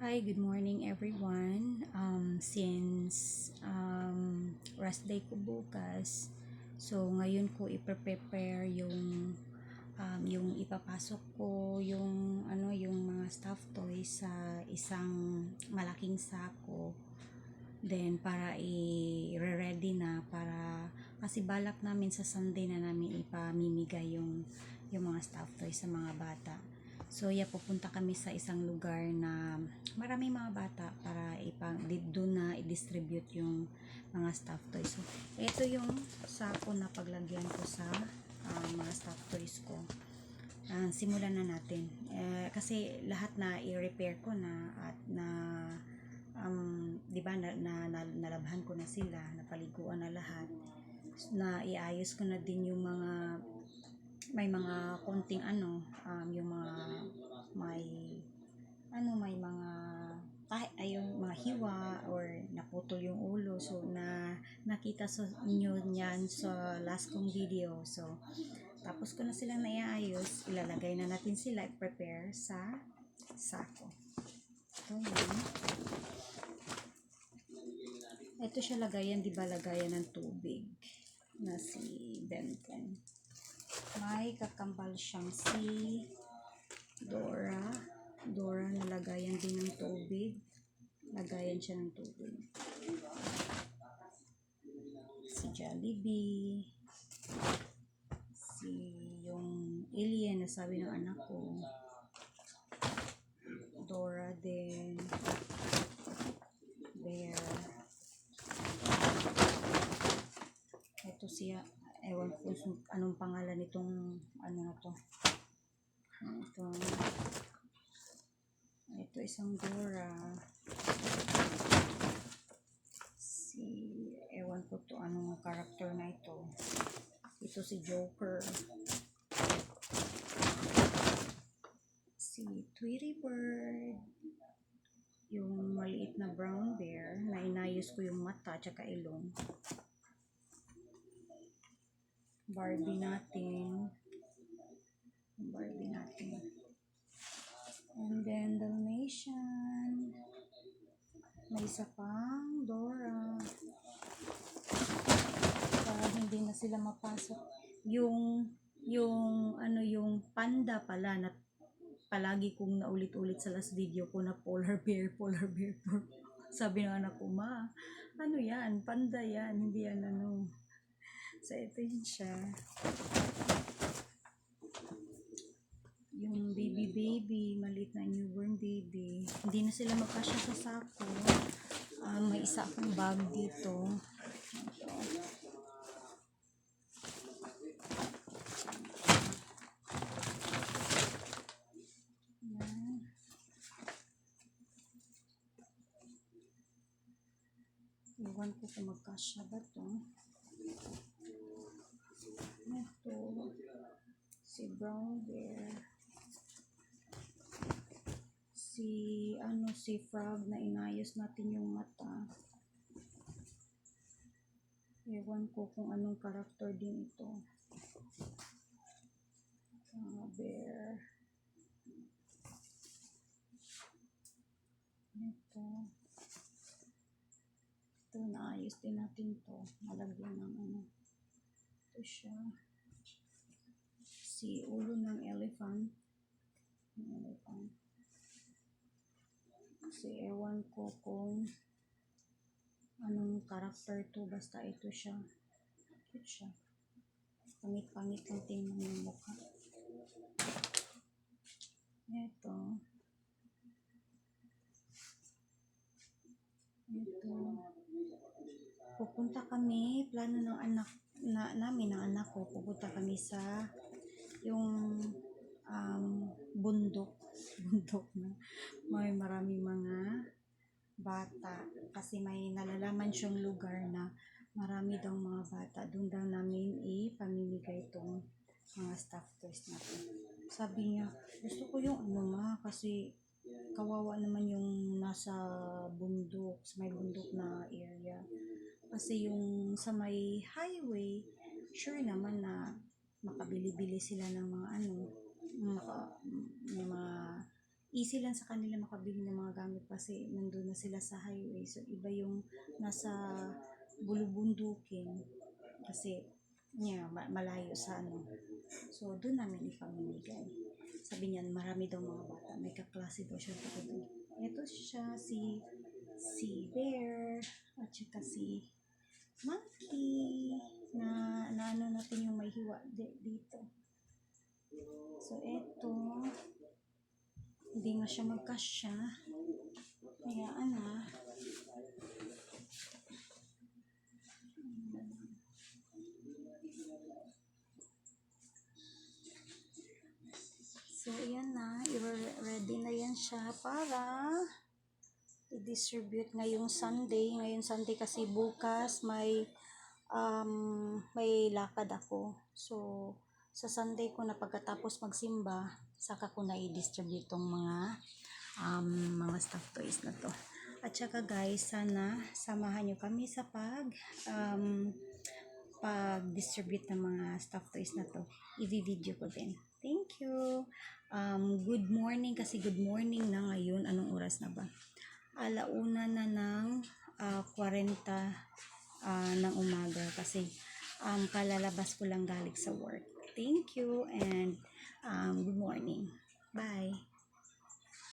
Hi, good morning everyone. Since rest day ko bukas, so ngayon ko i-prepare yung ipapasok ko yung mga stuffed toys sa isang malaking sako. Then para i-ready na para kasi balak namin sa Sunday na namin ipamimigay yung mga stuffed toys sa mga bata. So, pupunta kami sa isang lugar na maraming mga bata para doon na i-distribute yung mga stuffed toys. So, ito yung sako na paglagyan ko sa mga stuffed toys ko. Simulan na natin. Kasi lahat na i-repair ko na at di ba nalabhan ko na sila, napaliguan na lahat. Na iayos ko na din yung may mga konting yung mga may mga yung mga hiwa or naputol yung ulo. So nakita sa inyo niyan sa last kong video. So tapos ko na silang naiayos, ilalagay na natin sila, i-prepare sa sako. So yun. Ito siya lagayan, di ba lagayan ng tubig na si Benten. May kakambal siyang si Dora na lagayan din ng tubig. Lagayan siya ng tubig. Si Jollibee. Yung alien na sabi ng anak ko. Dora din. Bear. Ito siya. Ewan ko anong pangalan nitong na to. Ito isang Dora. Ewan ko to anong character na ito. Ito si Joker. Si Tweety Bird. Yung maliit na brown bear na inayos ko yung mata at ilong. Barbie natin. And then Dalmatian. May isa pang Dora. Para hindi na sila mapasok. Yung panda pala na palagi kong naulit-ulit sa last video ko na polar bear. Sabi ng anak ko, ma, ano yan? Panda yan, hindi yan So, ito yun siya. Yung baby, maliit na newborn baby. Hindi na sila magkasya sa sako. May isa akong bag dito. Iwan ko kung magkasya ba to. Ito. Si brown bear. Si frog na inayos natin yung mata. Ewan ko kung anong karakter din ito. Bear. Ito. Naayos din natin to. Malagyan ng Ito siya. Si ulo ng elephant. Kasi ewan ko kung anong karakter to. Basta ito siya. Cute siya. Pangit-pangit lang tingnan yung mukha. Ito. Pupunta kami, plano ng namin ng anak ko, pupunta kami sa yung bundok na may maraming mga bata kasi may nalalaman siyang lugar na marami daw mga bata. Doon daw namin ipamimigay itong mga stuffed toys natin. Sabi niya, gusto ko yung kasi kawawa naman yung nasa bundok, sa may bundok na area. Kasi yung sa may highway, sure naman na makabili-bili sila ng mga may mga easy lang sa kanila makabili ng mga gamit kasi nandun na sila sa highway. So, iba yung nasa bulubundukin kasi malayo sa ano. So, doon namin ipamimigay. Sabi niya, marami daw mga bata. May kaklase daw siya doon. Ito siya, si Bear, at saka si Monkey, na ano natin yung may hiwa dito. So, eto, hindi nga siya magkasya. Kaya, so, ayan na, ready na yan siya para i-distribute ngayong Sunday. Ngayong Sunday kasi bukas may lakad ako. So, sa Sunday ko na pagkatapos magsimba, saka ko na i-distribute tong mga stuff toys na to. At saka guys, sana samahan nyo kami sa pag-distribute ng mga stuff toys na to. I-video ko din. Thank you. Good morning kasi good morning na ngayon. Anong oras na ba? 1:00 na ng 40 ng umaga kasi kalalabas ko lang galing sa work. Thank you and good morning. Bye.